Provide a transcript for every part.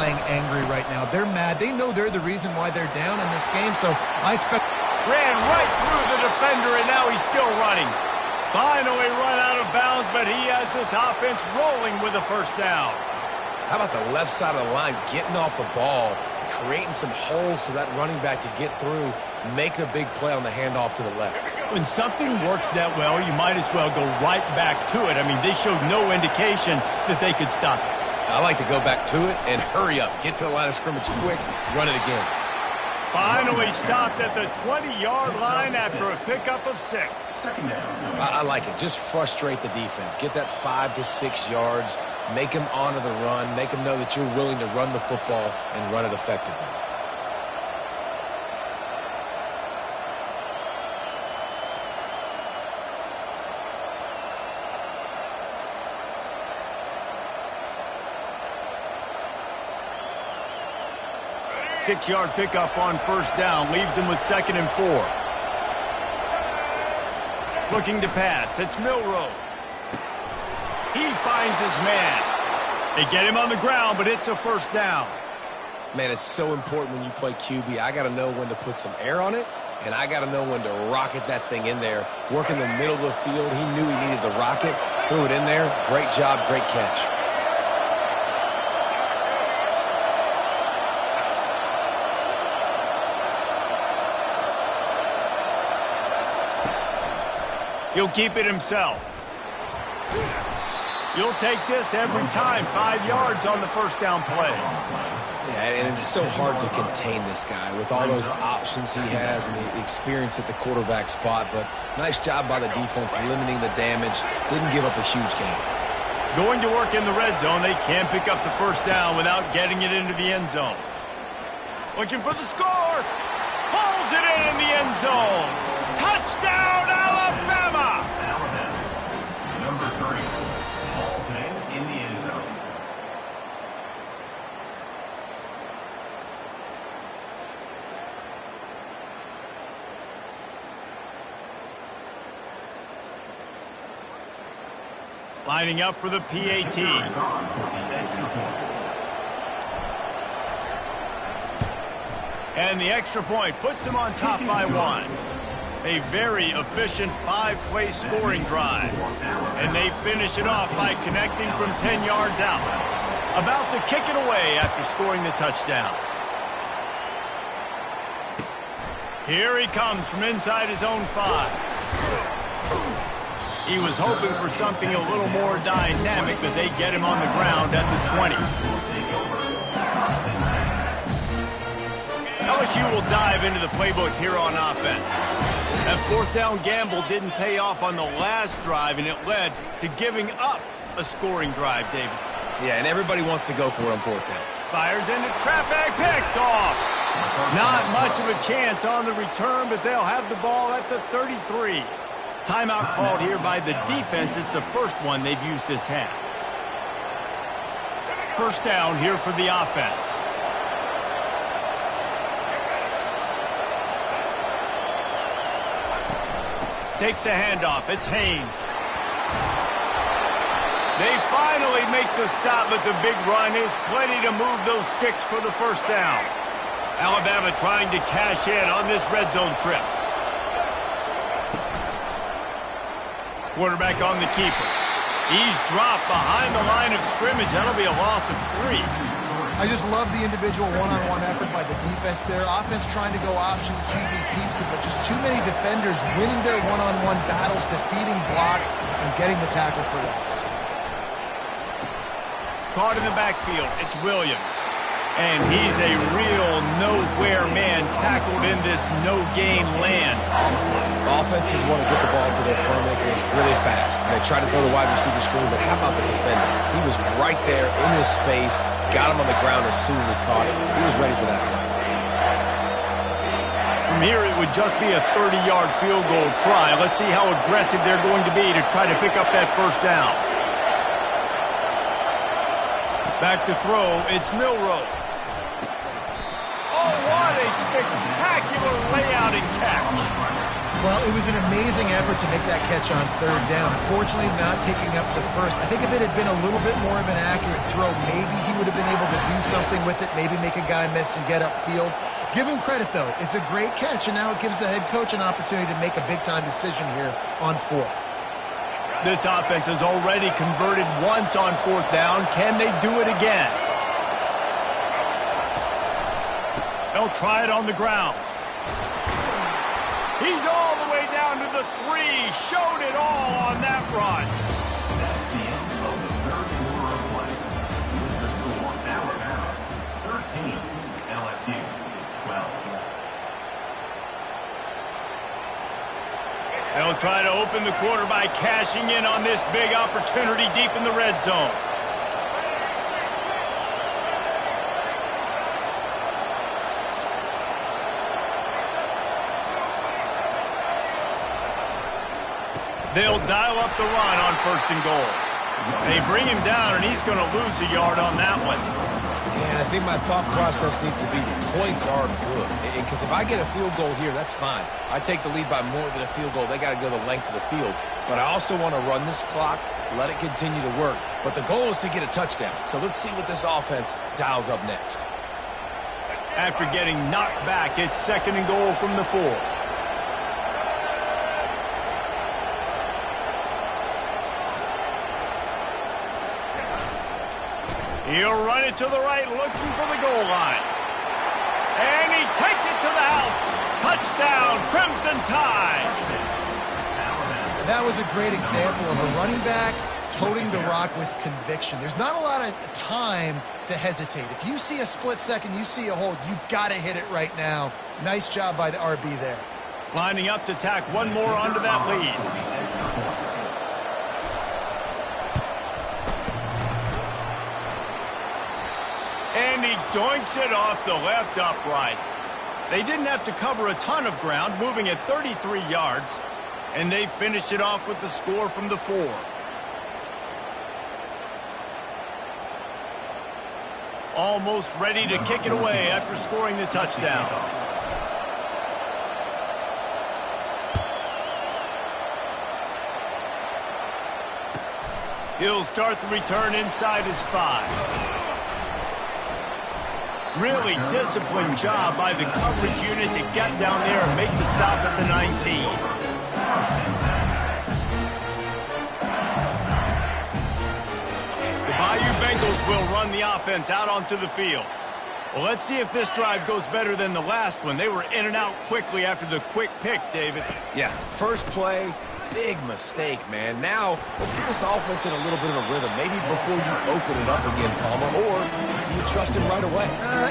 playing angry right now. They're mad. They know they're the reason why they're down in this game, so I expect... Ran right through the defender, and now he's still running. Finally run out of bounds, but he has this offense rolling with a first down. How about the left side of the line getting off the ball, creating some holes for that running back to get through, make a big play on the handoff to the left. When something works that well, you might as well go right back to it. I mean, they showed no indication that they could stop it. I like to go back to it and hurry up. Get to the line of scrimmage quick, run it again. Finally stopped at the 20-yard line after a pickup of 6. I like it. Just frustrate the defense. Get that 5 to 6 yards. Make them honor the run. Make them know that you're willing to run the football and run it effectively. Six-yard pickup on first down leaves him with 2nd and 4. Looking to pass. It's Milroe. He finds his man. They get him on the ground, but it's a first down. Man, it's so important when you play QB. I got to know when to put some air on it, and I got to know when to rocket that thing in there. Work in the middle of the field. He knew he needed the rocket. Threw it in there. Great job, great catch. He'll keep it himself. You'll take this every time. 5 yards on the first down play. Yeah, and it's so hard to contain this guy with all those options he has and the experience at the quarterback spot. But nice job by the defense limiting the damage. Didn't give up a huge game. Going to work in the red zone. They can't pick up the first down without getting it into the end zone. Looking for the score. Pulls it in the end zone. Touchdown, Alabama! Number 3, Paul's name in the end zone. Lining up for the PAT. And the extra point puts them on top by 1. A very efficient 5-play scoring drive. And they finish it off by connecting from 10 yards out. About to kick it away after scoring the touchdown. Here he comes from inside his own 5. He was hoping for something a little more dynamic, but they get him on the ground at the 20. LSU will dive into the playbook here on offense. That fourth down gamble didn't pay off on the last drive, and it led to giving up a scoring drive, David. Yeah, and everybody wants to go for it on fourth down. Fires into traffic, picked off. Not much of a chance on the return, but they'll have the ball at the 33. Timeout called here by the defense. It's the first one they've used this half. First down here for the offense. Takes the handoff. It's Haynes. They finally make the stop, but the big run is plenty to move those sticks for the first down. Alabama trying to cash in on this red zone trip. Quarterback on the keeper. He's dropped behind the line of scrimmage. That'll be a loss of 3. I just love the individual one-on-one effort by the defense there. Offense trying to go option, QB keeps it, but just too many defenders winning their one-on-one battles, defeating blocks, and getting the tackle for loss. Caught in the backfield, it's Williams. And he's a real nowhere man tackled in this no-gain land. Offenses want to get the ball to their playmakers really fast. And they try to throw the wide receiver screen, but how about the defender? He was right there in his space, got him on the ground as soon as he caught it. He was ready for that play. From here, it would just be a 30-yard field goal try. Let's see how aggressive they're going to be to try to pick up that first down. Back to throw, it's Milroe. Oh, what a spectacular layout and catch. Well, it was an amazing effort to make that catch on third down. Fortunately, not picking up the first. I think if it had been a little bit more of an accurate throw, maybe he would have been able to do something with it, maybe make a guy miss and get upfield. Give him credit, though. It's a great catch, and now it gives the head coach an opportunity to make a big-time decision here on fourth. This offense has already converted once on fourth down. Can they do it again? They'll try it on the ground. He's all the way down to the 3. Showed it all on that run. That's the end of the third quarter of play. With the score, Alabama 13, LSU 12. They'll try to open the quarter by cashing in on this big opportunity deep in the red zone. They'll dial up the run on first and goal. They bring him down, and he's going to lose a yard on that one. And I think my thought process needs to be points are good. Because if I get a field goal here, that's fine. I take the lead by more than a field goal. They got to go the length of the field. But I also want to run this clock, let it continue to work. But the goal is to get a touchdown. So let's see what this offense dials up next. After getting knocked back, it's second and goal from the 4. He'll run it to the right, looking for the goal line. And he takes it to the house. Touchdown, Crimson Tide. That was a great example of a running back toting the rock with conviction. There's not a lot of time to hesitate. If you see a split second, you see a hold, you've got to hit it right now. Nice job by the RB there. Lining up to tack one more onto that lead. And he doinks it off the left upright. They didn't have to cover a ton of ground, moving at 33 yards. And they finished it off with the score from the 4. Almost ready to kick it away after scoring the touchdown. He'll start the return inside his 5. Really disciplined job by the coverage unit to get down there and make the stop at the 19. The Bayou Bengals will run the offense out onto the field. Well, let's see if this drive goes better than the last one. They were in and out quickly after the quick pick, David. Yeah, first play, big mistake, man. Now, let's get this offense in a little bit of a rhythm. Maybe before you open it up again, Palmer, or do you trust him right away?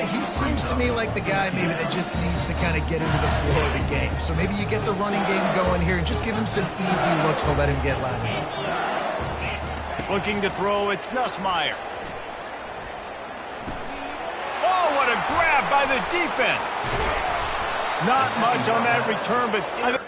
He seems to me like the guy maybe that just needs to kind of get into the flow of the game. So maybe you get the running game going here and just give him some easy looks to let him get lateral. Looking to throw, it's Nussmeier. Oh, what a grab by the defense. Not much on that return, but I think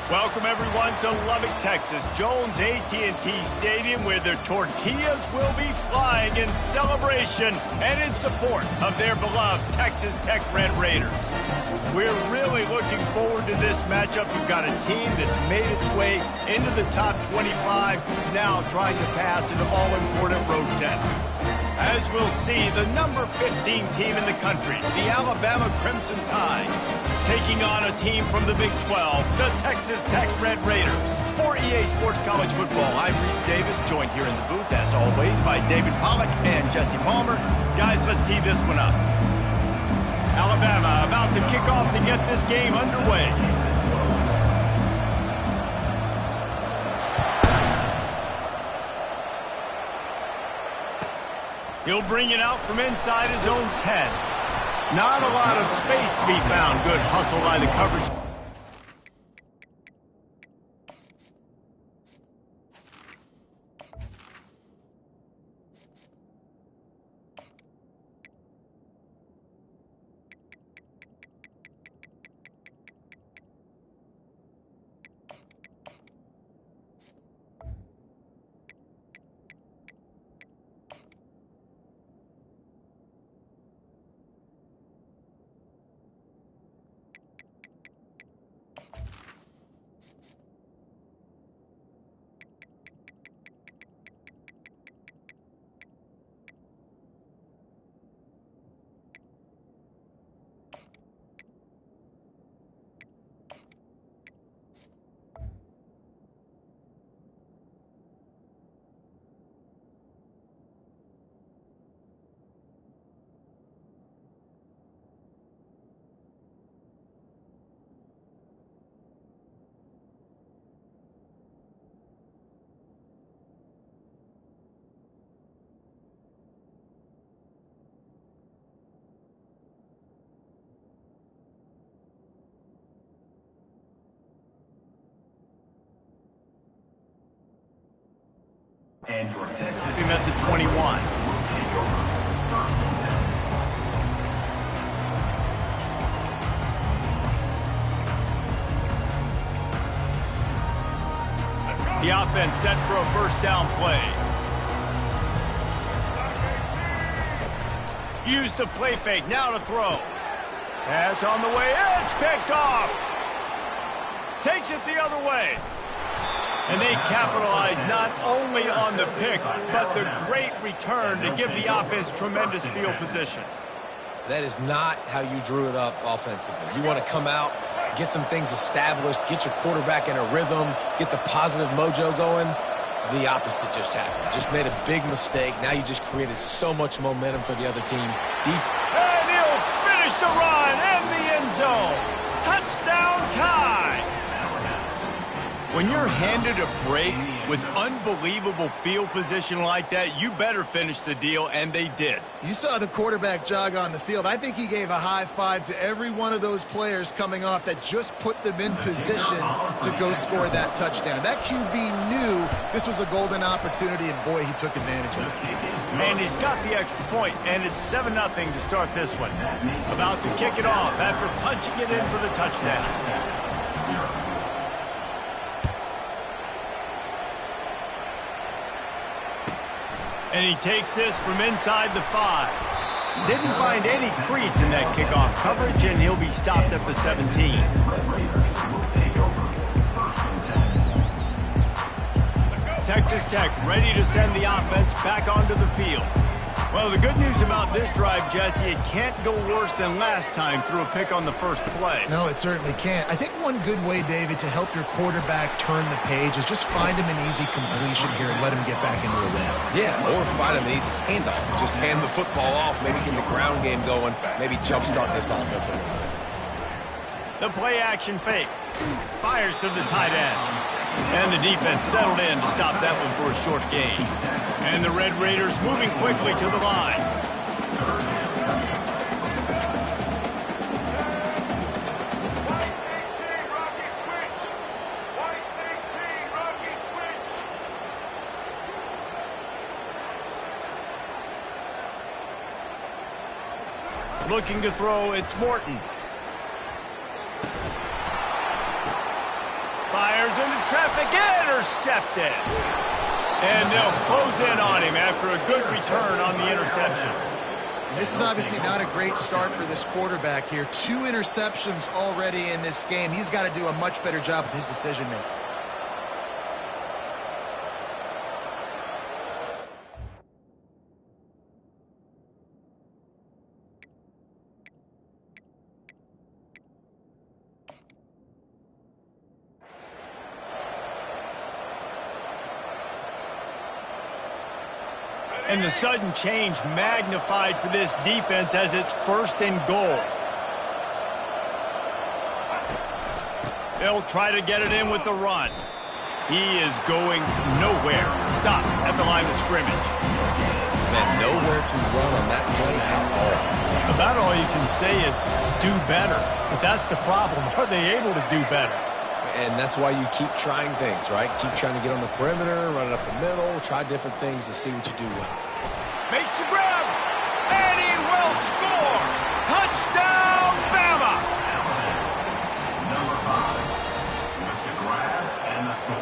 welcome everyone to Lubbock, Texas, Jones AT&T Stadium, where their tortillas will be flying in celebration and in support of their beloved Texas Tech Red Raiders. We're really looking forward to this matchup. We've got a team that's made its way into the top 25, now trying to pass an all-important road test. As we'll see, the number 15 team in the country, the Alabama Crimson Tide, taking on a team from the Big 12, the Texas Tech Red Raiders. For EA Sports College Football, I'm Reese Davis, joined here in the booth, as always, by David Pollack and Jesse Palmer. Guys, let's tee this one up. Alabama about to kick off to get this game underway. He'll bring it out from inside his own 10. Not a lot of space to be found. Good hustle by the coverage. And your Texas Him at the 21. will take over first and 10. The offense set for a first down play. Use the play fake, now to throw. Pass on the way, it's picked off. Takes it the other way. And they capitalize not only on the pick, but the great return to give the offense tremendous field position. That is not how you drew it up offensively. You want to come out, get some things established, get your quarterback in a rhythm, get the positive mojo going. The opposite just happened. Just made a big mistake. Now you just created so much momentum for the other team. And he'll finish the run in the end zone. Touchdown tie. When you're handed a break with unbelievable field position like that, you better finish the deal, and they did. You saw the quarterback jog on the field. I think he gave a high five to every one of those players coming off that just put them in position to go score that touchdown. That QB knew this was a golden opportunity, and boy, he took advantage of it. And he's got the extra point, and it's 7-0 to start this one. About to kick it off after punching it in for the touchdown. And he takes this from inside the 5. Didn't find any crease in that kickoff coverage, and he'll be stopped at the 17. Texas Tech ready to send the offense back onto the field. Well, the good news about this drive, Jesse, it can't go worse than last time through a pick on the first play. No, it certainly can't. I think one good way, David, to help your quarterback turn the page is just find him an easy completion here and let him get back into a rhythm. Yeah, or find him an easy handoff. Just hand the football off, maybe get the ground game going, maybe jumpstart this offense a little bit. The play action fake. Fires to the tight end. And the defense settled in to stop that one for a short gain. And the Red Raiders moving quickly to the line. Looking to throw, it's Morton. Fires into traffic, intercepted. And they'll close in on him after a good return on the interception. This is obviously not a great start for this quarterback here. 2 interceptions already in this game. He's got to do a much better job with his decision-making. And the sudden change magnified for this defense as it's 1st and goal. They'll try to get it in with the run. He is going nowhere. Stop at the line of scrimmage. Man, nowhere to run on that play at all. About all you can say is do better. But that's the problem. Are they able to do better? And that's why you keep trying things, right? Keep trying to get on the perimeter, run it up the middle, try different things to see what you do well. Makes the grab, and he will score! Touchdown, Bama! Number 5 with the grab and the score.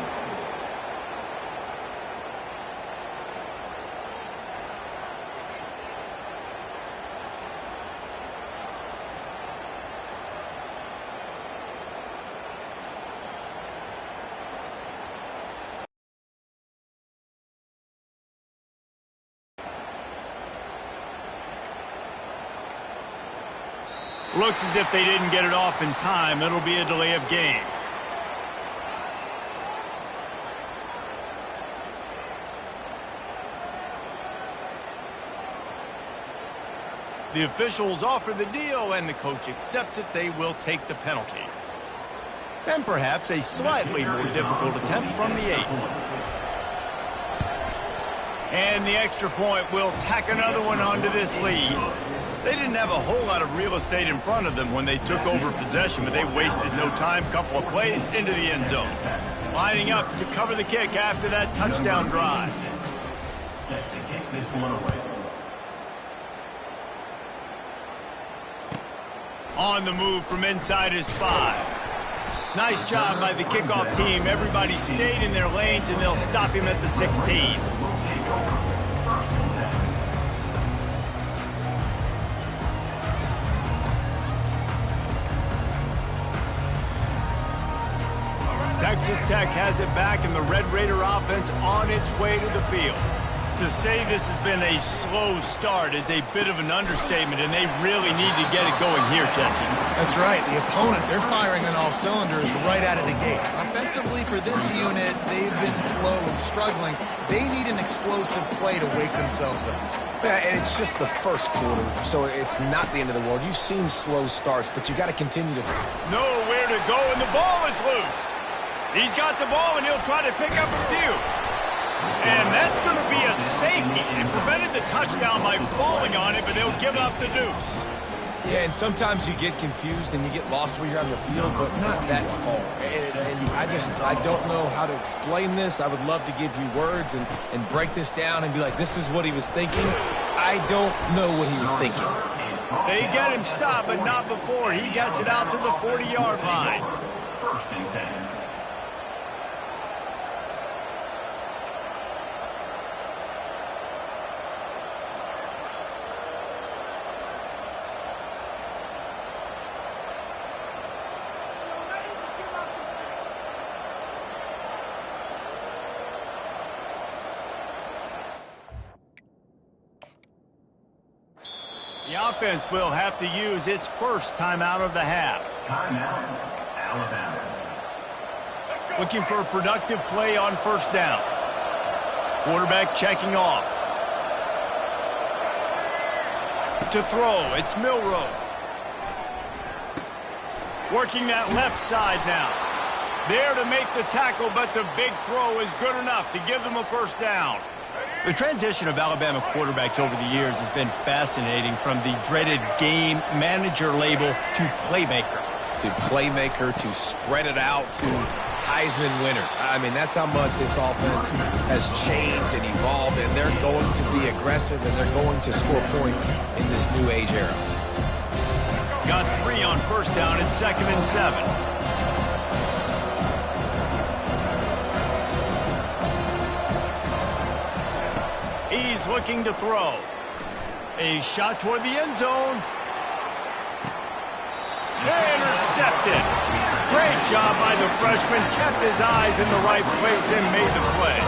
Looks as if they didn't get it off in time. It'll be a delay of game. The officials offer the deal, and the coach accepts it. They will take the penalty. And perhaps a slightly more difficult attempt from the 8. And the extra point will tack another one onto this lead. They didn't have a whole lot of real estate in front of them when they took over possession, but they wasted no time. Couple of plays into the end zone. Lining up to cover the kick after that touchdown drive. Set to kick this one away. On the move from inside his 5. Nice job by the kickoff team. Everybody stayed in their lanes, and they'll stop him at the 16. Texas Tech has it back, and the Red Raider offense on its way to the field. To say this has been a slow start is a bit of an understatement, and they really need to get it going here, Jesse. That's right. The opponent, they're firing on all cylinders right out of the gate. Offensively, for this unit, they've been slow and struggling. They need an explosive play to wake themselves up. Yeah, and it's just the first quarter, so it's not the end of the world. You've seen slow starts, but you got to continue to... Nowhere to go, and the ball is loose. He's got the ball, and he'll try to pick up a few. And that's going to be a safety. They prevented the touchdown by falling on it, but they'll give up the deuce. Yeah, and sometimes you get confused and you get lost where you're on the field, but not that far. And I don't know how to explain this. I would love to give you words and break this down and be like, this is what he was thinking. I don't know what he was thinking. They get him stopped, but not before. He gets it out to the 40-yard line. 1st and 10. The offense will have to use its first timeout of the half. Timeout, Alabama. Looking for a productive play on 1st down. Quarterback checking off. To throw, it's Milroe. Working that left side now. There to make the tackle, but the big throw is good enough to give them a 1st down. The transition of Alabama quarterbacks over the years has been fascinating, from the dreaded game manager label to playmaker. To playmaker, to spread it out, to Heisman winner. I mean, that's how much this offense has changed and evolved, and they're going to be aggressive, and they're going to score points in this new age era. Got 3 on 1st down and 2nd and 7. He's looking to throw. A shot toward the end zone. Intercepted. Great job by the freshman. Kept his eyes in the right place and made the play.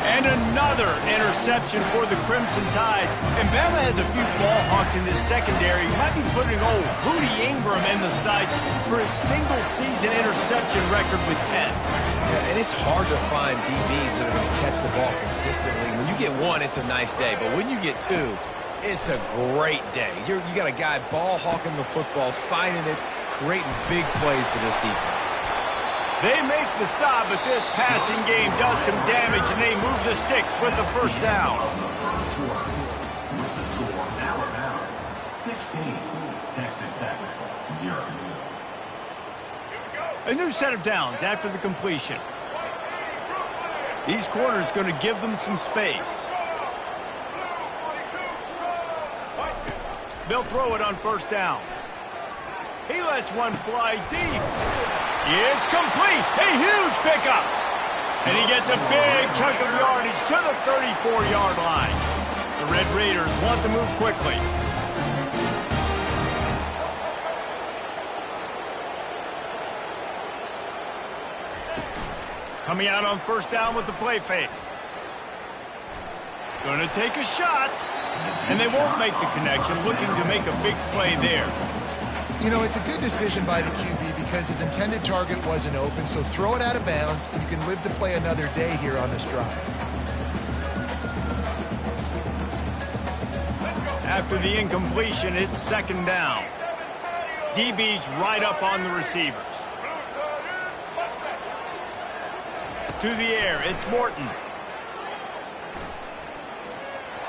And another interception for the Crimson Tide. And Bama has a few ball hawks in this secondary. Might be putting old Hootie Ingram in the sights for his single-season interception record with 10. Yeah, and it's hard to find DBs that are going to catch the ball consistently. When you get one, it's a nice day. But when you get two, it's a great day. You got a guy ball hawking the football, finding it, creating big plays for this defense. They make the stop, but this passing game does some damage, and they move the sticks with the first down. With the score, Alabama 16, Texas Tech 0. A new set of downs after the completion. These corners going to give them some space. They'll throw it on first down. He lets one fly deep. It's complete. A huge pickup. And he gets a big chunk of yardage to the 34-yard line. The Red Raiders want to move quickly. Coming out on first down with the play fake. Going to take a shot. And they won't make the connection, looking to make a big play there. You know, it's a good decision by the QB because his intended target wasn't open, so throw it out of bounds, and you can live to play another day here on this drive. After the incompletion, it's second down. DB's right up on the receivers. To the air, it's Morton.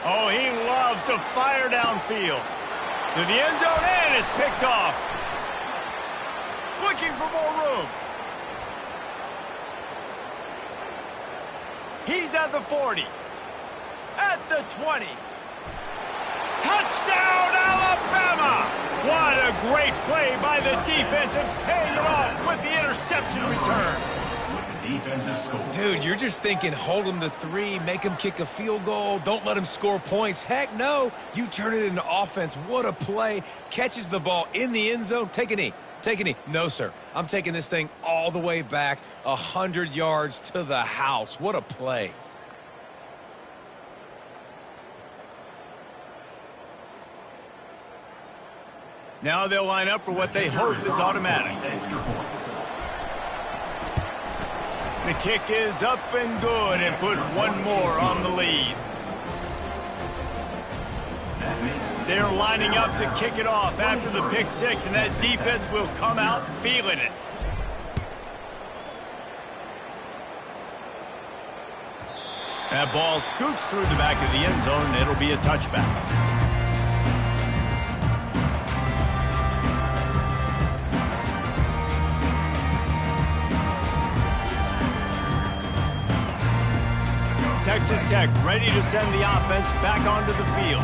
Oh, he loves to fire downfield. To the end zone, and it's picked off. Looking for more room. He's at the 40. At the 20. Touchdown, Alabama! What a great play by the defense and paying it off with the interception return. Defensive score. Dude, you're just thinking hold him to 3, make him kick a field goal, don't let him score points. Heck no, you turn it into offense. What a play. Catches the ball in the end zone. Take a knee. Take a knee. No, sir. I'm taking this thing all the way back 100 yards to the house. What a play. Now they'll line up for what they hope is automatic. Extra point. The kick is up and good and put one more on the lead. They're lining up to kick it off after the pick six, and that defense will come out feeling it. That ball scoots through the back of the end zone, and it'll be a touchback. Texas Tech ready to send the offense back onto the field.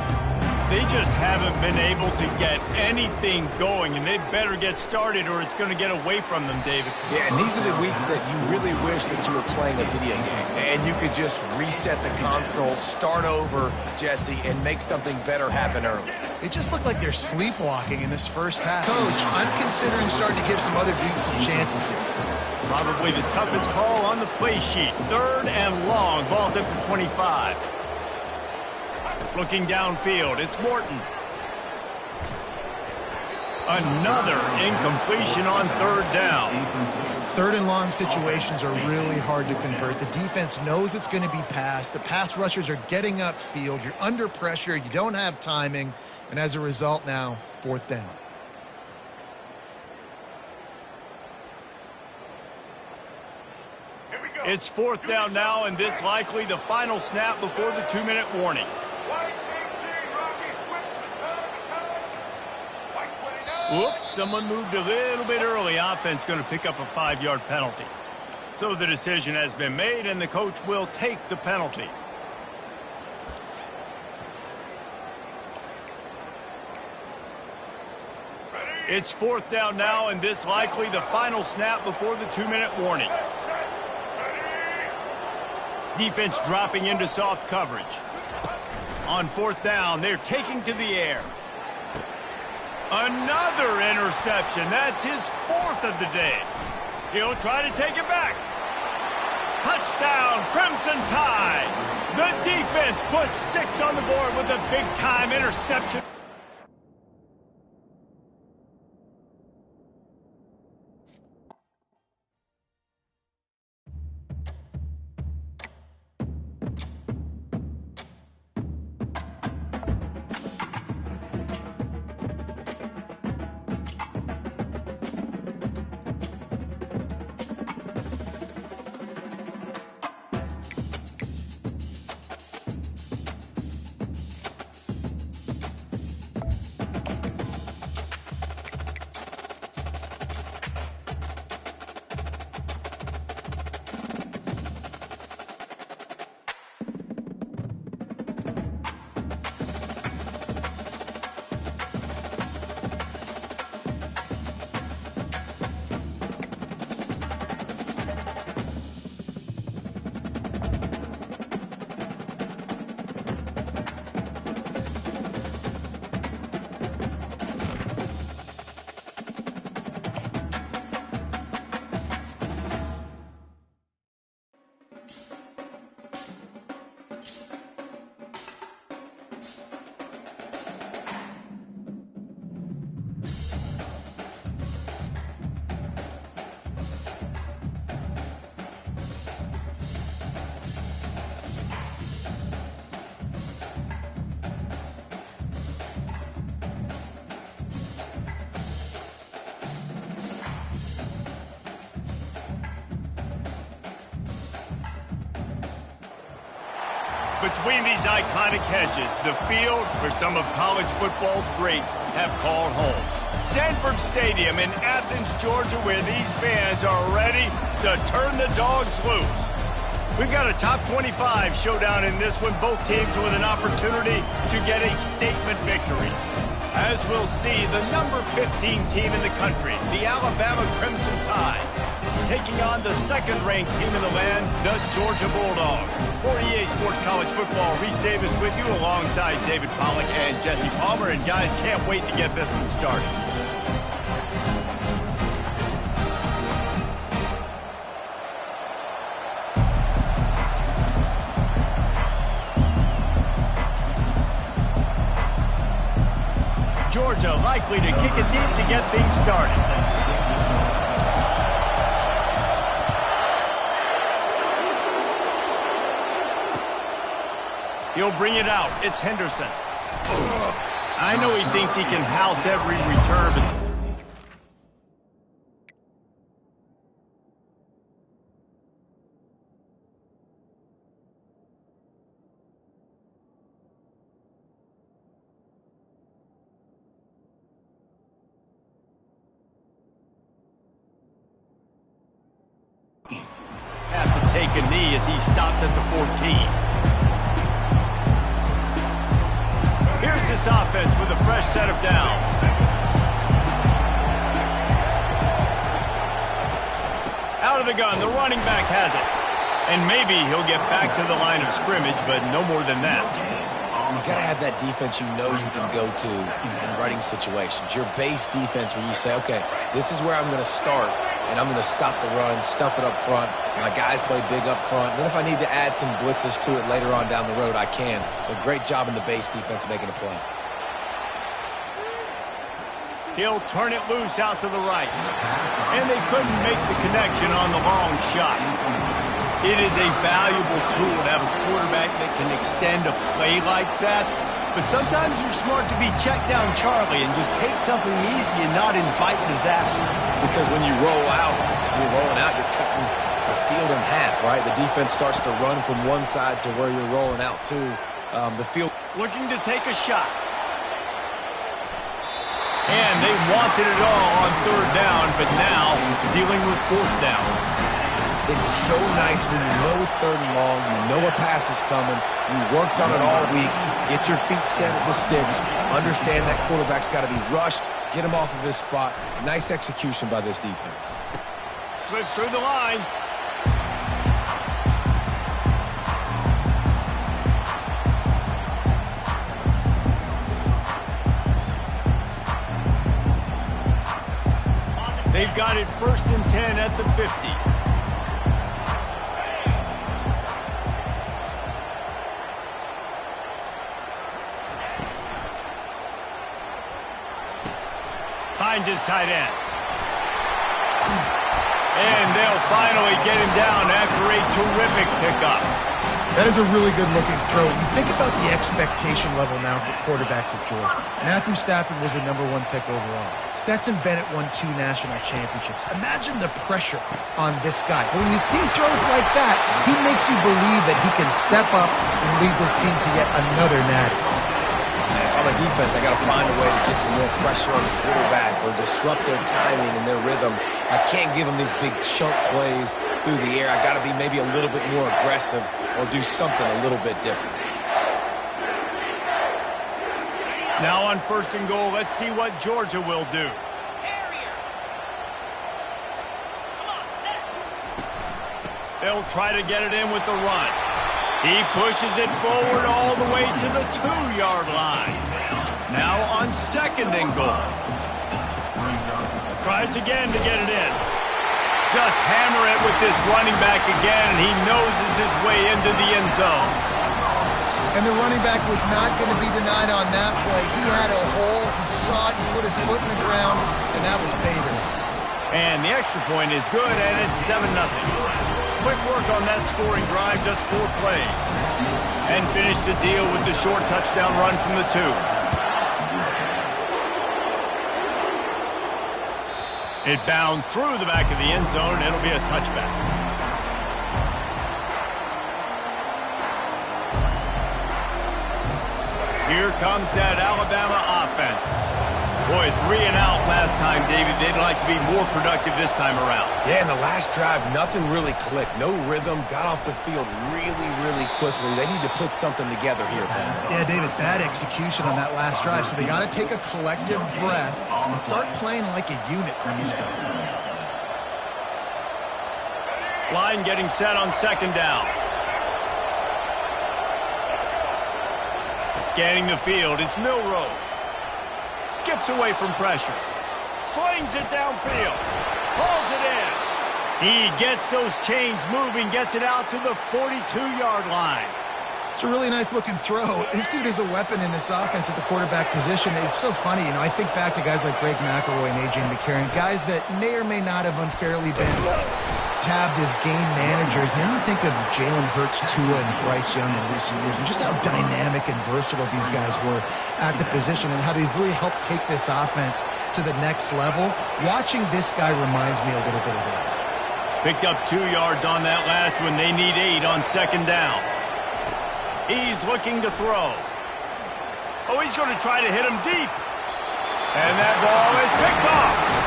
They just haven't been able to get anything going, and they better get started or it's going to get away from them, David. Yeah, and these are the weeks that you really wish that you were playing a video game and you could just reset the console, start over, Jesse, and make something better happen early. It just looked like they're sleepwalking in this first half. Coach, I'm considering starting to give some other dudes some chances here. Probably the toughest call on the play sheet. Third and long. Ball's at the 25. Looking downfield, it's Morton. Another incompletion on third down. Third and long situations are really hard to convert. The defense knows it's going to be passed. The pass rushers are getting upfield. You're under pressure. You don't have timing. And as a result now, fourth down. It's fourth down now, and this likely the final snap before the 2-minute warning. Whoops, someone moved a little bit early. Offense going to pick up a 5-yard penalty. So the decision has been made, and the coach will take the penalty. It's fourth down now, and this likely the final snap before the 2-minute warning. Defense dropping into soft coverage. On fourth down, they're taking to the air. Another interception. That's his fourth of the day. He'll try to take it back. Touchdown, Crimson Tide! The defense puts 6 on the board with a big-time interception. Between these iconic hedges, the field where some of college football's greats have called home. Sanford Stadium in Athens, Georgia, where these fans are ready to turn the dogs loose. We've got a top 25 showdown in this one, both teams with an opportunity to get a statement victory. As we'll see, the number 15 team in the country, the Alabama Crimson Tide, taking on the second-ranked team in the land, the Georgia Bulldogs. For EA Sports College Football, Reese Davis with you alongside David Pollack and Jesse Palmer. And guys, can't wait to get this one started. Georgia likely to kick it deep to get things started. He'll bring it out. It's Henderson. I know he thinks he can house every return, but have to take a knee as he stopped at the 14. Here's this offense with a fresh set of downs. Out of the gun, the running back has it. And maybe he'll get back to the line of scrimmage, but no more than that. You got to have that defense you know you can go to in running situations. Your base defense where you say, okay, this is where I'm going to start, and I'm going to stop the run, stuff it up front. My guys play big up front. Then if I need to add some blitzes to it later on down the road, I can. But great job in the base defense making a play. He'll turn it loose out to the right. And they couldn't make the connection on the long shot. It is a valuable tool to have a quarterback that can extend a play like that. But sometimes you're smart to be check down Charlie and just take something easy and not invite disaster. Because when you roll out, you're cutting the field in half, right? The defense starts to run from one side to where you're rolling out to. The field looking to take a shot. And they wanted it all on third down, but now dealing with fourth down. It's so nice when you know it's third and long, you know a pass is coming, you worked on it all week, get your feet set at the sticks, understand that quarterback's got to be rushed, get him off of his spot. Nice execution by this defense. Slips through the line. They've got it 1st and 10 at the 50. finds his tight end. And they'll finally get him down after a terrific pickup. That is a really good-looking throw. You think about the expectation level now for quarterbacks at Georgia. Matthew Stafford was the #1 pick overall. Stetson Bennett won 2 national championships. Imagine the pressure on this guy. When you see throws like that, he makes you believe that he can step up and lead this team to yet another natty. If I'm a defense, I got to find a way to get some more pressure on the quarterback or disrupt their timing and their rhythm. I can't give them these big chunk plays through the air. I got to be maybe a little bit more aggressive or do something a little bit different. Now on 1st and goal, let's see what Georgia will do. They'll try to get it in with the run. He pushes it forward all the way to the 2-yard line. Now on 2nd and goal. Tries again to get it in. Just hammer it with this running back again, and he noses his way into the end zone. And the running back was not going to be denied on that play. He had a hole, he saw it, he put his foot in the ground, and that was paydirt. And the extra point is good, and it's 7-0. Quick work on that scoring drive, just 4 plays. And finish the deal with the short touchdown run from the 2. It bounds through the back of the end zone, and it'll be a touchback. Here comes that Alabama offense. Boy, 3 and out last time, David. They'd like to be more productive this time around. Yeah, in the last drive, nothing really clicked. No rhythm, got off the field really, really quickly. They need to put something together here, Paul. Yeah, David, bad execution on that last drive, so they got to take a collective breath and start playing like a unit from this drive. Line getting set on 2nd down. Scanning the field, it's Milroe. Skips away from pressure. Slings it downfield. Pulls it in. He gets those chains moving, gets it out to the 42-yard line. It's a really nice-looking throw. This dude is a weapon in this offense at the quarterback position. It's so funny, you know, I think back to guys like Greg McElroy and A.J. McCarron, guys that may or may not have unfairly been tabbed as game managers. And then you think of Jalen Hurts, Tua, and Bryce Young in recent years, and just how dynamic and versatile these guys were at the position and how they've really helped take this offense to the next level. Watching this guy reminds me a little bit of that. Picked up 2 yards on that last one. They need 8 on 2nd down. He's looking to throw. Oh, he's going to try to hit him deep. And that ball is picked off.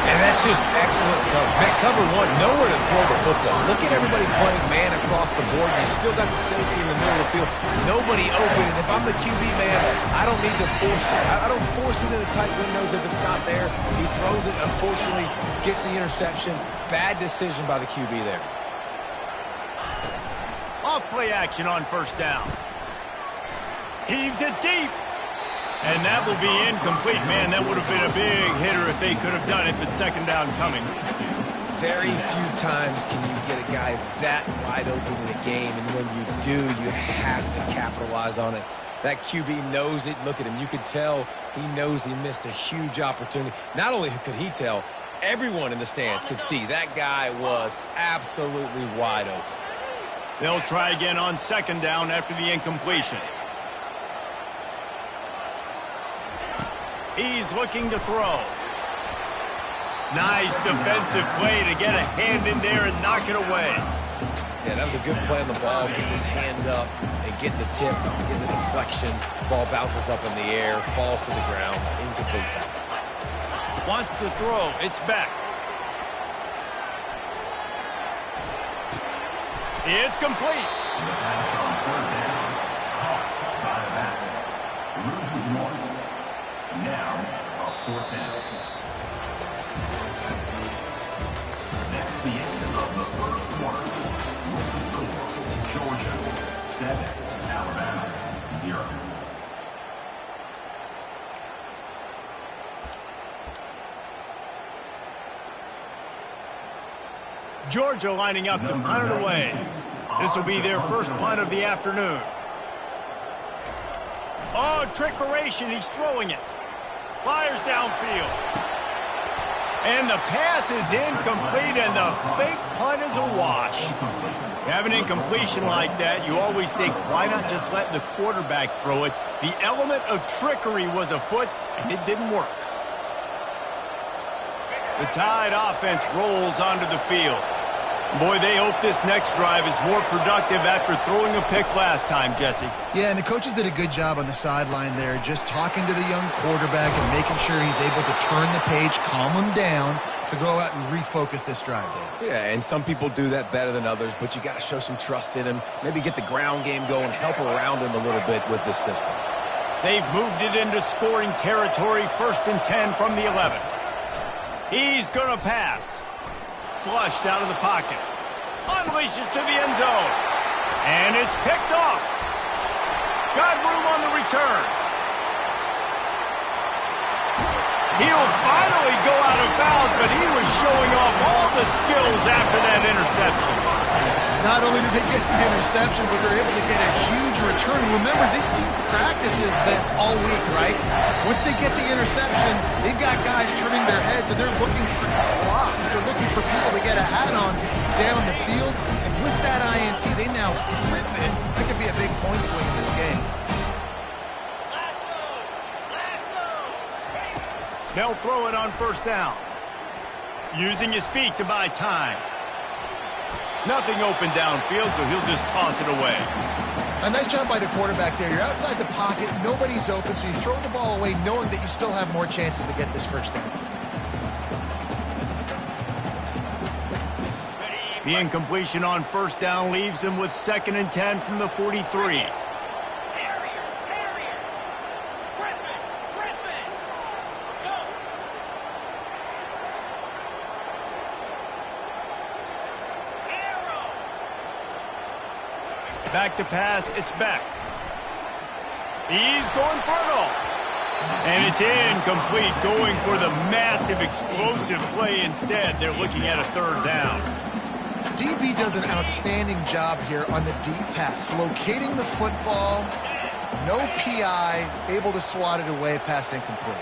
And that's just excellent cover. Man, cover 1, nowhere to throw the football. Look at everybody playing man across the board. You still got the safety in the middle of the field. Nobody open. And if I'm the QB, man, I don't need to force it. I don't force it into tight windows if it's not there. He throws it, unfortunately, gets the interception. Bad decision by the QB there. Off play action on 1st down. Heaves it deep. And that will be incomplete. Man, that would have been a big hitter if they could have done it, but 2nd down coming. Very few times can you get a guy that wide open in a game, and when you do, you have to capitalize on it. That QB knows it. Look at him. You could tell he knows he missed a huge opportunity. Not only could he tell, everyone in the stands could see that guy was absolutely wide open. They'll try again on 2nd down after the incompletion. He's looking to throw. Nice defensive play to get a hand in there and knock it away. Yeah, that was a good play on the ball, getting his hand up and getting the tip, getting the deflection. Ball bounces up in the air, falls to the ground, incomplete pass. Wants to throw, it's back. It's complete. The pass on 3rd down, caught by the back. Loses 1. Now, a 4th down. That's the end of the 1st quarter. With the score, Georgia 7, Alabama 0. Georgia lining up to punt it away. This will be their first punt of the afternoon. Oh, trickeration. He's throwing it. Fires downfield. And the pass is incomplete, and the fake punt is a wash. You have an incompletion like that, you always think, why not just let the quarterback throw it? The element of trickery was afoot, and it didn't work. The Tide offense rolls onto the field. Boy, they hope this next drive is more productive after throwing a pick last time, Jesse. Yeah, and the coaches did a good job on the sideline there, just talking to the young quarterback and making sure he's able to turn the page, calm him down, to go out and refocus this drive there. Yeah, and some people do that better than others, but you got to show some trust in him, maybe get the ground game going, help around him a little bit with this system. They've moved it into scoring territory, 1st and 10 from the 11. He's going to pass. Flushed out of the pocket. Unleashes to the end zone. And it's picked off. Got room on the return. He'll finally go out of bounds, but he was showing off all the skills after that interception. Not only did they get the interception, but they're able to get a huge return. Remember, this team practices this all week, right? Once they get the interception, they've got guys turning their heads, and they're looking for blocks. They're looking for people to get a hat on down the field. And with that INT, they now flip it. That could be a big point swing in this game. They'll throw it on 1st down. Using his feet to buy time. Nothing open downfield, so he'll just toss it away. A nice job by the quarterback there. You're outside the pocket, nobody's open, so you throw the ball away knowing that you still have more chances to get this 1st down. The incompletion on 1st down leaves him with 2nd and 10 from the 43. Back to pass, it's back. He's going for it all. And it's incomplete, going for the massive explosive play instead. They're looking at a 3rd down. DB does an outstanding job here on the deep pass, locating the football, no PI, able to swat it away, pass incomplete.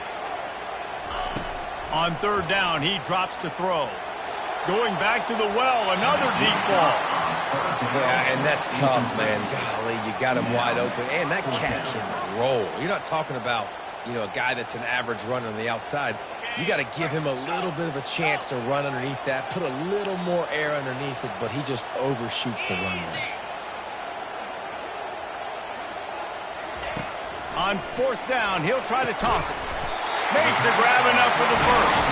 On 3rd down, he drops to throw. Going back to the well, another deep ball. Yeah, and that's tough, man. Golly, you got him wide open. And that cat can roll. You're not talking about, a guy that's an average runner on the outside. You got to give him a little bit of a chance to run underneath that, put a little more air underneath it, but he just overshoots the run there. On 4th down, he'll try to toss it. Makes a grab enough for the 1st.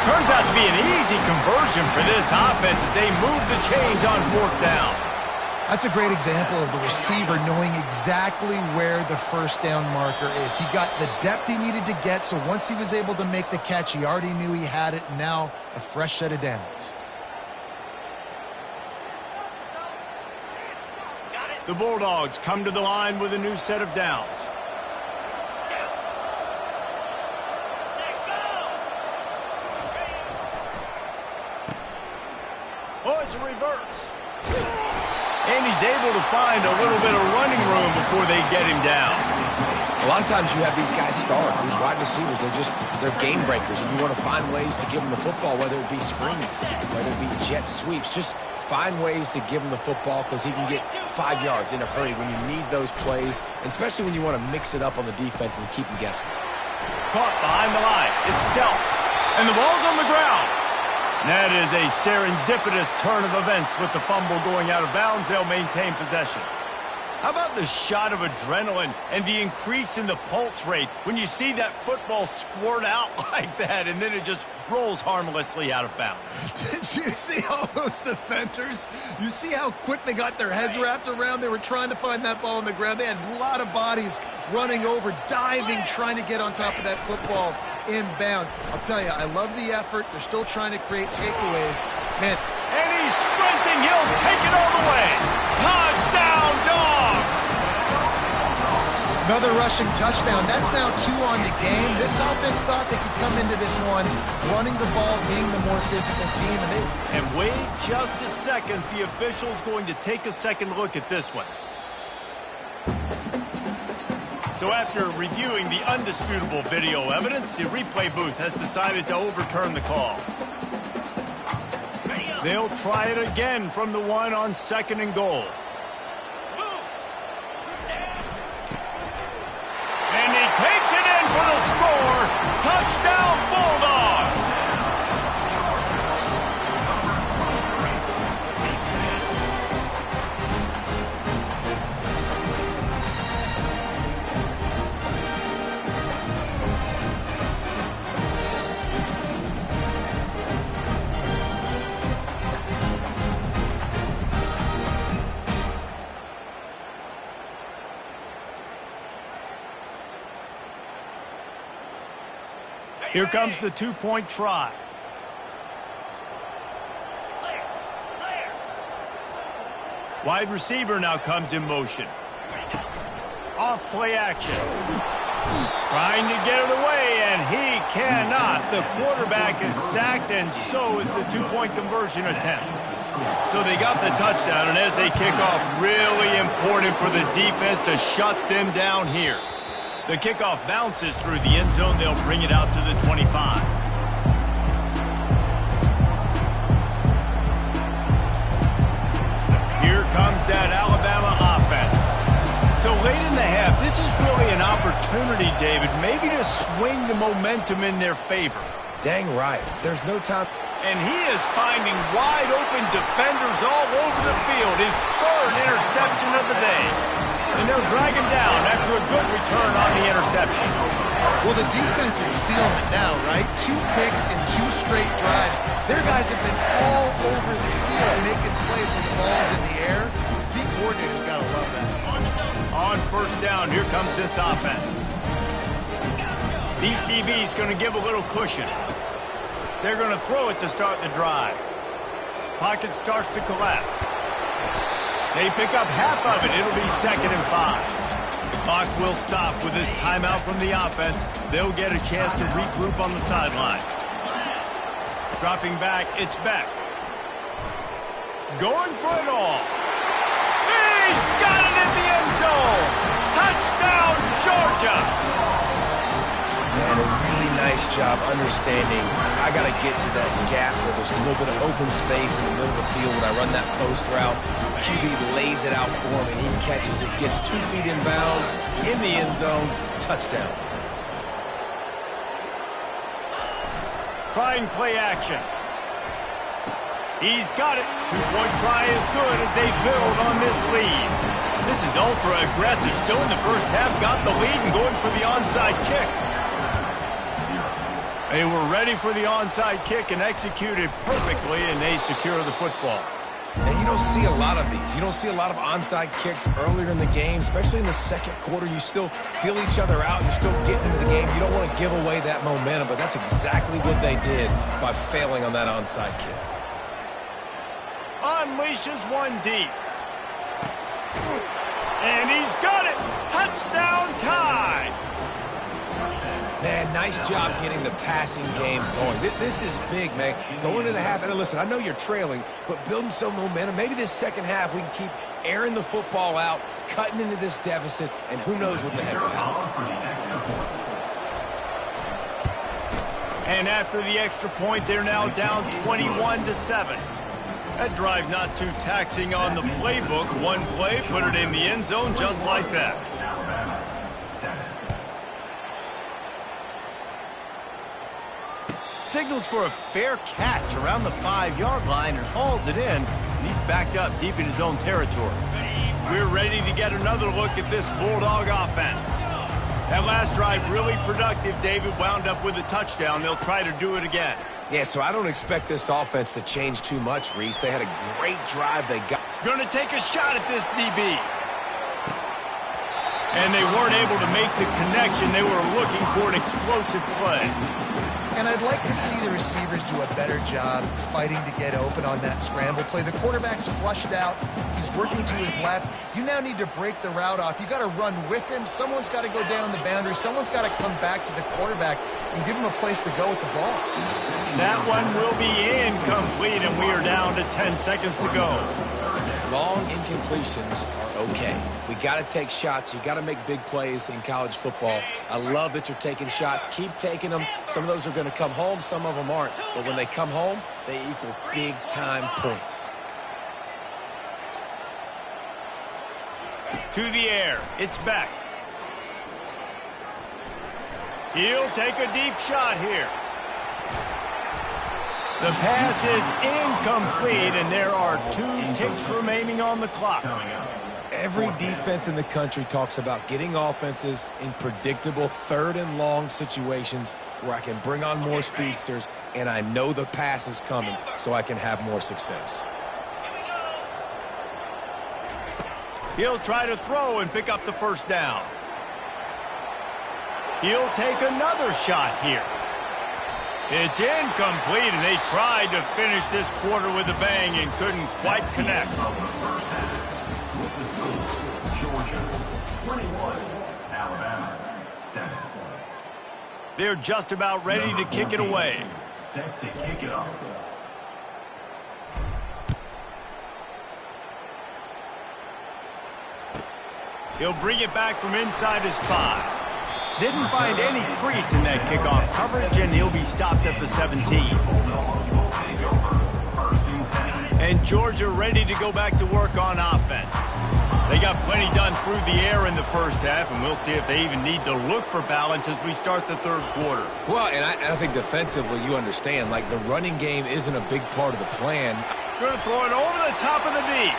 Turns out to be an easy conversion for this offense as they move the chains on 4th down. That's a great example of the receiver knowing exactly where the 1st down marker is. He got the depth he needed to get, so once he was able to make the catch, he already knew he had it, and now a fresh set of downs. The Bulldogs come to the line with a new set of downs. Oh, it's a reverse. And he's able to find a little bit of running room before they get him down. A lot of times you have these guys start, these wide receivers, they're game breakers, and you want to find ways to give them the football, whether it be screens, whether it be jet sweeps. Just find ways to give him the football because he can get 5 yards in a hurry when you need those plays, especially when you want to mix it up on the defense and keep them guessing. Caught behind the line. It's dealt. And the ball's on the ground. That is a serendipitous turn of events with the fumble going out of bounds. They'll maintain possession. How about the shot of adrenaline and the increase in the pulse rate when you see that football squirt out like that and then it just rolls harmlessly out of bounds? Did you see all those defenders? You see how quick they got their heads wrapped around? They were trying to find that ball on the ground. They had a lot of bodies running over, diving, trying to get on top of that football inbounds. I'll tell you, I love the effort. They're still trying to create takeaways. Man. And he's sprinting. He'll take it all the way. Touchdown, Dogs! Another rushing touchdown. That's now 2 on the game. This offense thought they could come into this one running the ball, being the more physical team. And wait just a second. The official's going to take a second look at this one. So after reviewing the undisputable video evidence, the replay booth has decided to overturn the call. They'll try it again from the one on 2nd and goal. And he takes it in for the score. Touchdown, Bulldogs! Here comes the two-point try. Wide receiver now comes in motion. Off play action. Trying to get it away, and he cannot. The quarterback is sacked, and so is the two-point conversion attempt. So they got the touchdown, and as they kick off, really important for the defense to shut them down here. The kickoff bounces through the end zone. They'll bring it out to the 25. Here comes that Alabama offense. So late in the half, this is really an opportunity, David, maybe to swing the momentum in their favor. Dang right. There's no time. And he is finding wide-open defenders all over the field. His 3rd interception of the day. And they'll drag him down after a good return on the interception. Well, the defense is feeling it now, right? 2 picks in 2 straight drives. Their guys have been all over the field making plays when the ball's in the air. D coordinator's got to love that. On 1st down, here comes this offense. These DBs going to give a little cushion. They're going to throw it to start the drive. Pocket starts to collapse. They pick up half of it. It'll be 2nd and 5. The clock will stop with this timeout from the offense. They'll get a chance to regroup on the sideline. Dropping back, it's Beck. Going for it all. He's got it in the end zone. Touchdown, Georgia. Man, a really nice job understanding I got to get to that gap where there's a little bit of open space in the middle of the field when I run that post route. QB lays it out for him, and he catches it, gets 2 feet in bounds, in the end zone, touchdown. Trying play action. He's got it. 2-point try is good as they build on this lead. This is ultra aggressive. Still in the first half, got the lead and going for the onside kick. They were ready for the onside kick and executed perfectly, and they secure the football. And you don't see a lot of these. You don't see a lot of onside kicks earlier in the game, especially in the 2nd quarter. You still feel each other out. You're still getting into the game. You don't want to give away that momentum, but that's exactly what they did by failing on that onside kick. Unleashes one deep. And he's got it. Touchdown tie. Man, nice job getting the passing game going. This is big, man. Going into the half, and listen, I know you're trailing, but building some momentum. Maybe this 2nd half we can keep airing the football out, cutting into this deficit, and who knows what the heck will happen. And after the extra point, they're now down 21-7. That drive not too taxing on the playbook. One play, put it in the end zone just like that. Signals for a fair catch around the 5-yard line and hauls it in. And he's backed up deep in his own territory. We're ready to get another look at this Bulldog offense. That last drive really productive. David wound up with a touchdown. They'll try to do it again. Yeah, so I don't expect this offense to change too much, Reese. They had a great drive. They got... Going to take a shot at this DB. And they weren't able to make the connection. They were looking for an explosive play. And I'd like to see the receivers do a better job fighting to get open on that scramble play. The quarterback's flushed out. He's working to his left. You now need to break the route off. You got to run with him. Someone's got to go down the boundary. Someone's got to come back to the quarterback and give him a place to go with the ball. That one will be incomplete, and we are down to 10 seconds to go. long incompletions are okay. We got to take shots. You got to make big plays in college football. I love that you're taking shots. Keep taking them. Some of those are going to come home. Some of them aren't. But when they come home, they equal big-time points. To the air. It's back. He'll take a deep shot here. The pass is incomplete, and there are 2 ticks remaining on the clock. Every defense in the country talks about getting offenses in predictable 3rd and long situations where I can bring on more speedsters, and I know the pass is coming, so I can have more success. He'll try to throw and pick up the first down. He'll take another shot here. It's incomplete, and they tried to finish this quarter with a bang and couldn't quite connect. With the score, Georgia 21, Alabama 7. They're just about ready to kick it away. Set to kick it off. He'll bring it back from inside his 5. Didn't find any crease in that kickoff coverage, and he'll be stopped at the 17. And Georgia ready to go back to work on offense. They got plenty done through the air in the first half, and we'll see if they even need to look for balance as we start the 3rd quarter. Well, and I think defensively, you understand, like the running game isn't a big part of the plan. Going to throw it over the top of the deep.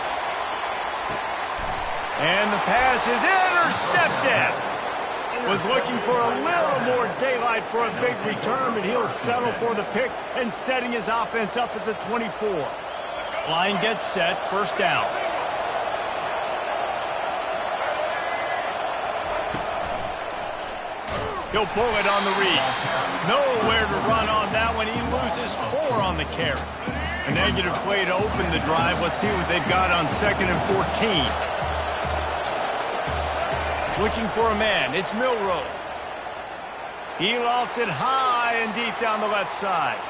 And the pass is intercepted. Was looking for a little more daylight for a big return, but he'll settle for the pick and setting his offense up at the 24. Line gets set, first down. He'll pull it on the read. Nowhere to run on that one. He loses 4 on the carry. A negative play to open the drive. Let's see what they've got on 2nd and 14. Looking for a man. It's Milroe. He lofts it high and deep down the left side.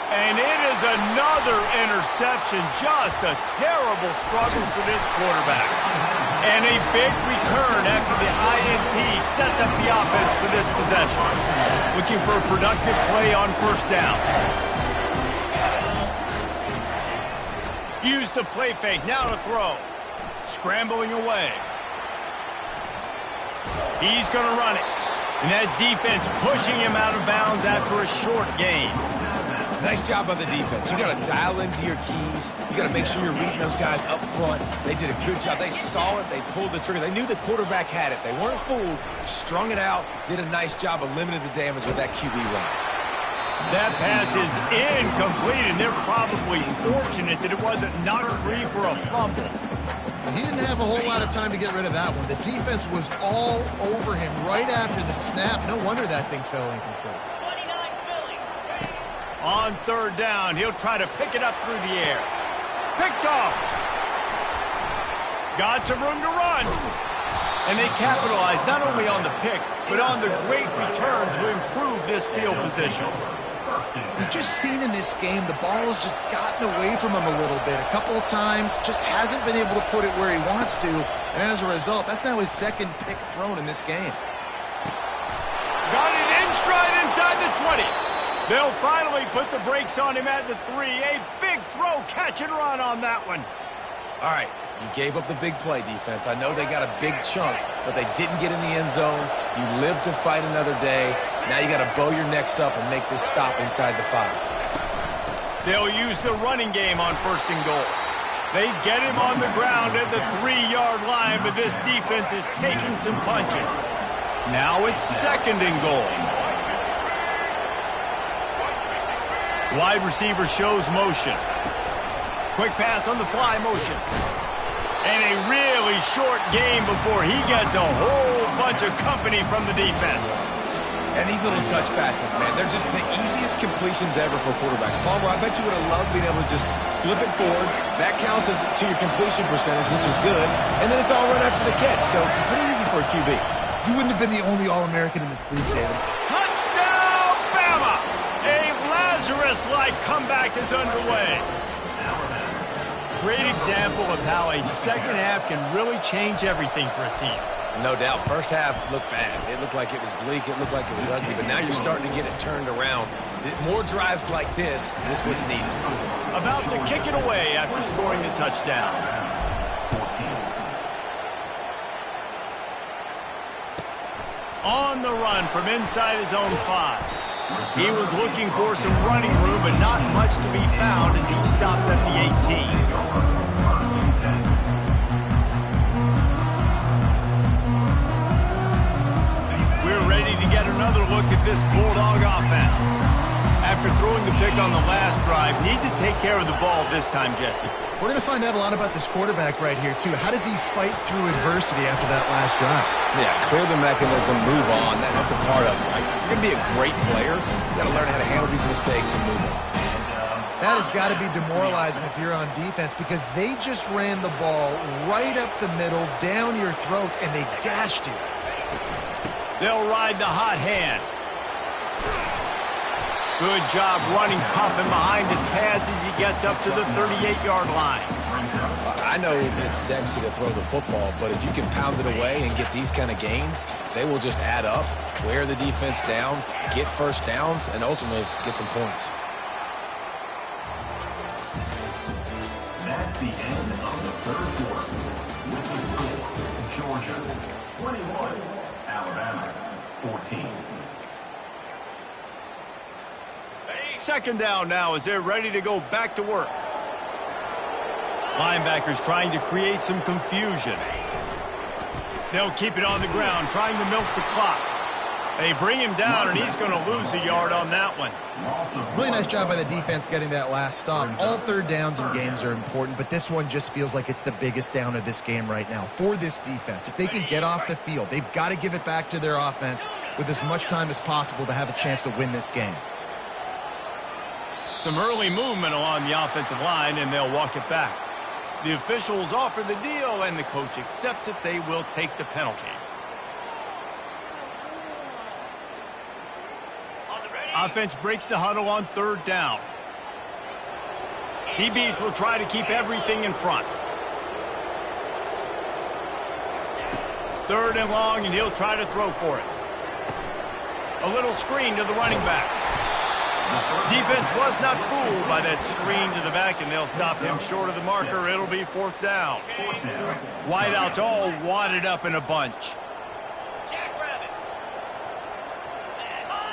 And it is another interception. Just a terrible struggle for this quarterback. And a big return after the INT sets up the offense for this possession. Looking for a productive play on first down. Use the play fake. Now to throw. Scrambling away. He's going to run it. And that defense pushing him out of bounds after a short gain. Nice job by the defense. You got to dial into your keys. You got to make sure you're reading those guys up front. They did a good job. They saw it. They pulled the trigger. They knew the quarterback had it. They weren't fooled. Strung it out. Did a nice job of limiting the damage with that QB run. That pass is incomplete, and they're probably fortunate that it wasn't knocked free for a fumble. He didn't have a whole lot of time to get rid of that one. The defense was all over him right after the snap. No wonder that thing fell incomplete. On 3rd down, he'll try to pick it up through the air. Picked off. Got some room to run. And they capitalized not only on the pick, but on the great return to improve this field position. We've just seen in this game the ball has just gotten away from him a little bit. A couple of times, just hasn't been able to put it where he wants to. And as a result, that's now his 2nd pick thrown in this game. Got it in stride inside the 20. They'll finally put the brakes on him at the 3. A big throw, catch and run on that one. All right, you gave up the big play, defense. I know they got a big chunk, but they didn't get in the end zone. You live to fight another day. Now you got to bow your necks up and make this stop inside the 5. They'll use the running game on 1st and goal. They get him on the ground at the 3-yard line, but this defense is taking some punches. Now it's 2nd and goal. Wide receiver shows motion. Quick pass on the fly motion. And a really short game before he gets a whole bunch of company from the defense. And these little touch passes, man, they're just the easiest completions ever for quarterbacks. Palmer, I bet you would have loved being able to just flip it forward. That counts as to your completion percentage, which is good. And then it's all run after the catch, so pretty easy for a QB. You wouldn't have been the only All-American in this league, David. Touchdown, Bama! A Lazarus-like comeback is underway. great example of how a second half can really change everything for a team. No doubt. First half looked bad. It looked like it was bleak. It looked like it was ugly. But now you're starting to get it turned around. More drives like this is what's needed. About to kick it away after scoring the touchdown. 14. On the run from inside his own 5. He was looking for some running room, but not much to be found as he stopped at the 18. We're ready to get another look at this Bulldog offense. After throwing the pick on the last drive, need to take care of the ball this time, Jesse. We're going to find out a lot about this quarterback right here, too. How does he fight through adversity after that last drive? Yeah, clear the mechanism, move on. That's a part of it, right? If you're going to be a great player, you got to learn how to handle these mistakes and move on. That has got to be demoralizing if you're on defense because they just ran the ball right up the middle, down your throats, and they gashed you. They'll ride the hot hand. Good job running tough and behind his pads as he gets up to the 38-yard line. I know it's sexy to throw the football, but if you can pound it away and get these kind of gains, they will just add up, wear the defense down, get first downs, and ultimately get some points. That's the end of the third quarter. With the score, Georgia 21, Alabama 14. Second down now as they're ready to go back to work. Linebackers trying to create some confusion. They'll keep it on the ground, trying to milk the clock. They bring him down, and he's going to lose a yard on that one. Really nice job by the defense getting that last stop. All third downs in games are important, but this one just feels like it's the biggest down of this game right now for this defense. If they can get off the field, they've got to give it back to their offense with as much time as possible to have a chance to win this game. Some early movement along the offensive line, and they'll walk it back. The officials offer the deal, and the coach accepts it. They will take the penalty. Offense breaks the huddle on third down. DBs will try to keep everything in front. Third and long, and he'll try to throw for it. A little screen to the running back. Defense was not fooled by that screen to the back, and they'll stop him short of the marker. It'll be fourth down. Wideouts all wadded up in a bunch.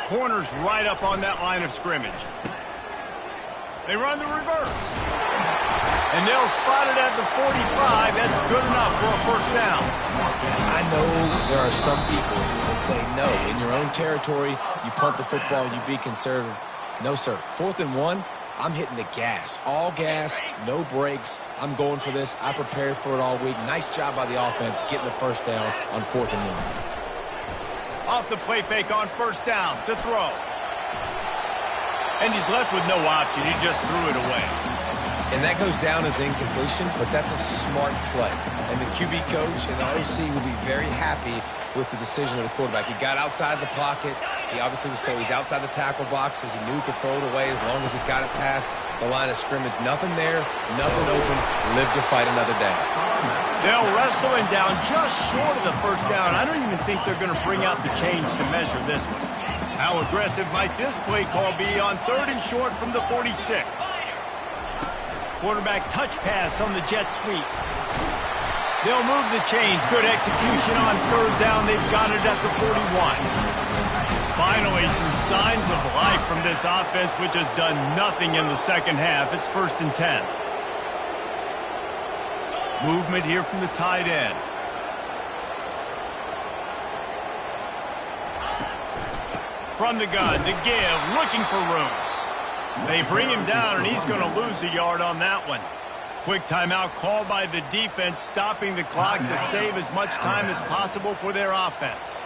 Corners right up on that line of scrimmage. They run the reverse. And they'll spot it at the 45. That's good enough for a first down. I know there are some people that say, no, in your own territory, you punt the football, you be conservative. No, sir. 4th and 1, I'm hitting the gas. All gas, no brakes. I'm going for this. I prepared for it all week. Nice job by the offense getting the first down on 4th and 1. Off the play fake on first down to throw. And he's left with no option. He just threw it away. And that goes down as incompletion, but that's a smart play. And the QB coach and the OC will be very happy with the decision of the quarterback. He got outside the pocket. He obviously was so he's outside the tackle boxes. He knew he could throw it away as long as he got it past the line of scrimmage. Nothing there, nothing open. Live to fight another day. They'll wrestle him down just short of the first down. I don't even think they're going to bring out the chains to measure this one. How aggressive might this play call be on 3rd and short from the 46? Quarterback touch pass on the jet sweep. They'll move the chains. Good execution on 3rd down. They've got it at the 41. Finally, some signs of life from this offense, which has done nothing in the second half. It's 1st and 10. Movement here from the tight end. From the gun, the give, looking for room. They bring him down, and he's going to lose a yard on that one. Quick timeout called by the defense, stopping the clock to save as much time as possible for their offense.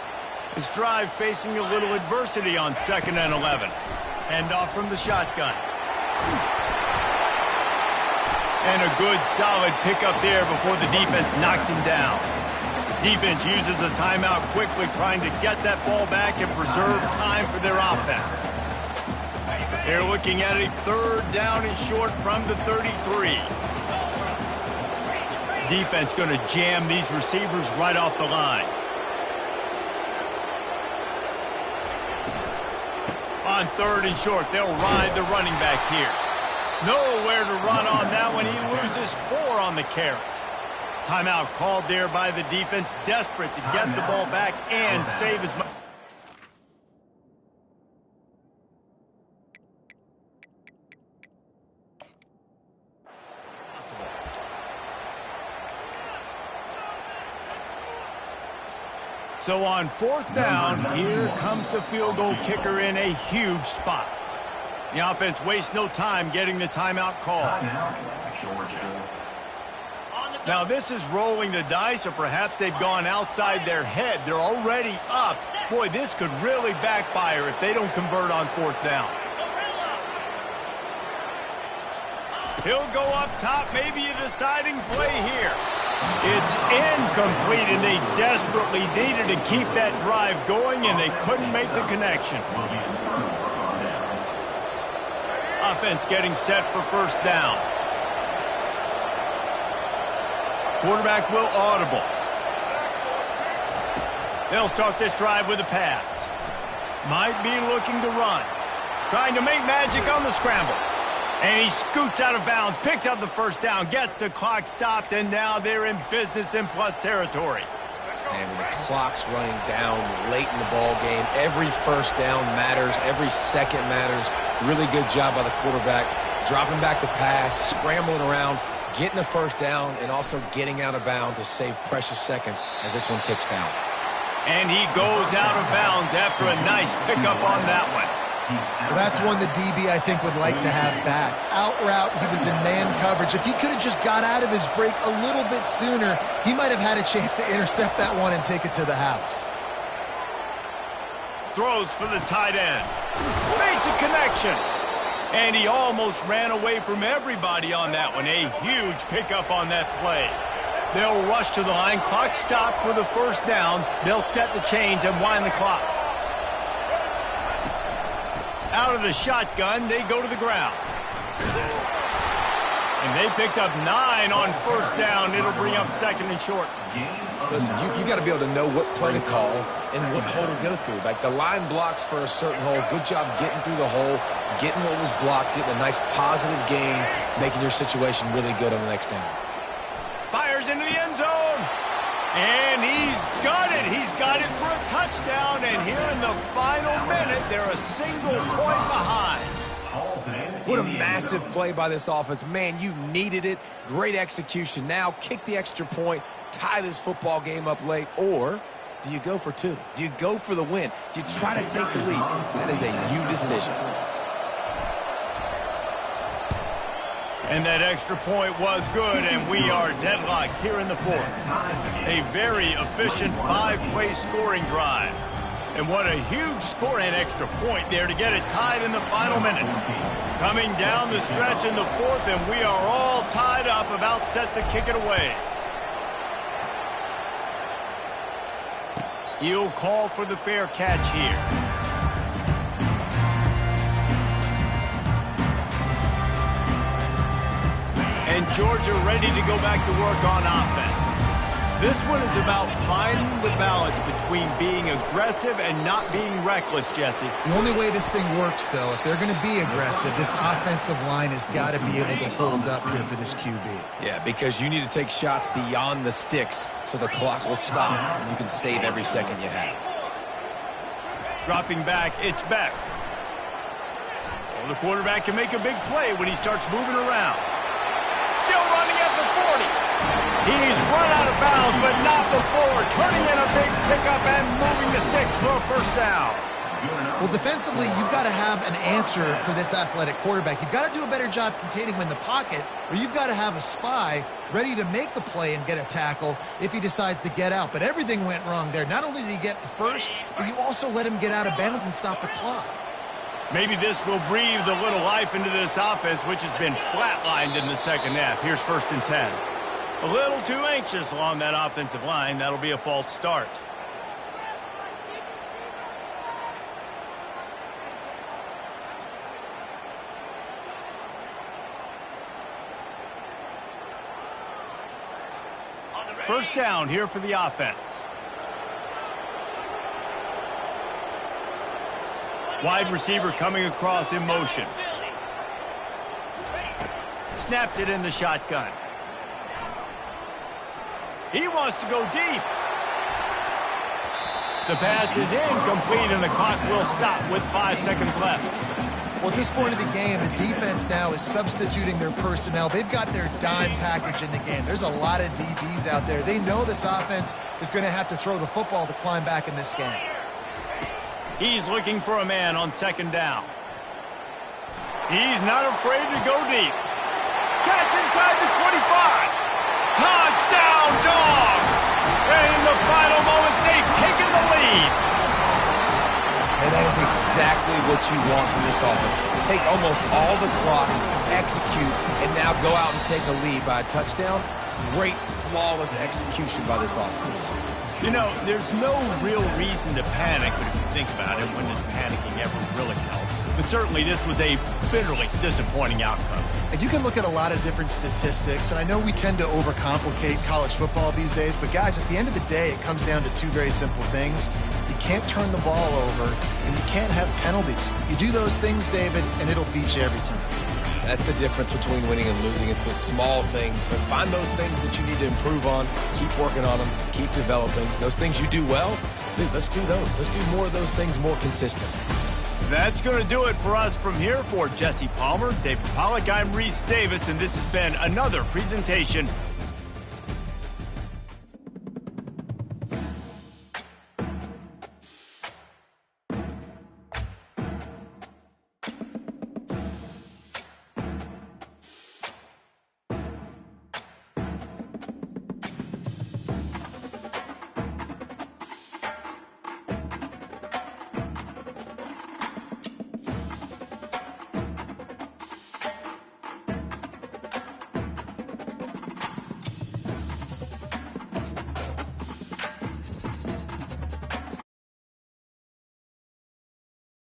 This drive facing a little adversity on 2nd and 11. Handoff from the shotgun. And a good, solid pickup there before the defense knocks him down. Defense uses a timeout quickly, trying to get that ball back and preserve time for their offense. They're looking at a 3rd down and short from the 33. defense going to jam these receivers right off the line. On 3rd and short, they'll ride the running back here. Nowhere to run on that one. He loses 4 on the carry. Timeout called there by the defense, desperate to get the ball back and save as much. So on 4th down, here comes the field goal kicker in a huge spot. The offense wastes no time getting the timeout call. Now this is rolling the dice, or perhaps they've gone outside their head. They're already up. Boy, this could really backfire if they don't convert on 4th down. He'll go up top, maybe a deciding play here. It's incomplete, and they desperately needed to keep that drive going, and they couldn't make the connection. Offense getting set for 1st down. Quarterback will audible. They'll start this drive with a pass. Might be looking to run. Trying to make magic on the scramble. And he scoots out of bounds, picks up the 1st down, gets the clock stopped, and now they're in business in plus territory. And when the clock's running down late in the ball game, every 1st down matters, every second matters. Really good job by the quarterback, dropping back the pass, scrambling around, getting the 1st down, and also getting out of bounds to save precious seconds as this one ticks down. And he goes out of bounds after a nice pickup on that one. Well, that's one the DB, I think, would like to have back. Out route, he was in man coverage. If he could have just got out of his break a little bit sooner, he might have had a chance to intercept that one and take it to the house. Throws for the tight end. Makes a connection. And he almost ran away from everybody on that one. A huge pickup on that play. They'll rush to the line. Clock stopped for the 1st down. They'll set the chains and wind the clock. Out of the shotgun, they go to the ground. And they picked up 9 on 1st down. It'll bring up 2nd and short. Listen, you got to be able to know what play to call and what hole to go through. Like the line blocks for a certain hole. Good job getting through the hole, getting what was blocked, getting a nice positive gain, making your situation really good on the next down. Fires into the end zone. And he's got it. He's got it for a touchdown. And here in the final minute, they're a single point behind. What a massive play by this offense. Man, you needed it. Great execution. Now kick the extra point, tie this football game up late, or do you go for 2? Do you go for the win? Do you try to take the lead? That is a you decision. And that extra point was good, and we are deadlocked here in the 4th. A very efficient 5-play scoring drive. And what a huge score and extra point there to get it tied in the final minute. Coming down the stretch in the 4th, and we are all tied up, about set to kick it away. He'll call for the fair catch here. And Georgia ready to go back to work on offense. This one is about finding the balance between being aggressive and not being reckless, Jesse. The only way this thing works, though, if they're going to be aggressive, this offensive line has got to be able to hold up here for this QB. Yeah, because you need to take shots beyond the sticks so the clock will stop and you can save every second you have. Dropping back, it's Beck. Well, the quarterback can make a big play when he starts moving around. Still running at the 40. He's run out of bounds, but not before. Turning in a big pickup and moving the sticks for a 1st down. Well, defensively, you've got to have an answer for this athletic quarterback. You've got to do a better job containing him in the pocket, or you've got to have a spy ready to make the play and get a tackle if he decides to get out. But everything went wrong there. Not only did he get the 1st, but you also let him get out of bounds and stop the clock. Maybe this will breathe a little life into this offense, which has been flatlined in the 2nd half. Here's 1st and 10. A little too anxious along that offensive line. That'll be a false start. First down here for the offense. Wide receiver coming across in motion. Snapped it in the shotgun. He wants to go deep. The pass is incomplete, and the clock will stop with 5 seconds left. Well, at this point of the game, the defense now is substituting their personnel. They've got their dime package in the game. There's a lot of DBs out there. They know this offense is going to have to throw the football to climb back in this game. He's looking for a man on second down. He's not afraid to go deep. Catch inside the 25. Touchdown, Dogs! And in the final moments, they've taken the lead. And that is exactly what you want from this offense. Take almost all the clock, execute, and now go out and take a lead by a touchdown. Great, flawless execution by this offense. You know, there's no real reason to panic, but if you think about it, when does panicking ever really help? But certainly this was a bitterly disappointing outcome. And you can look at a lot of different statistics, and I know we tend to overcomplicate college football these days, but guys, at the end of the day, it comes down to two very simple things. You can't turn the ball over, and you can't have penalties. You do those things, David, and it'll beat you every time. That's the difference between winning and losing. It's the small things, but find those things that you need to improve on. Keep working on them. Keep developing. Those things you do well, dude, let's do those. Let's do more of those things more consistent. That's going to do it for us from here. For Jesse Palmer, David Pollack, I'm Reese Davis, and this has been another presentation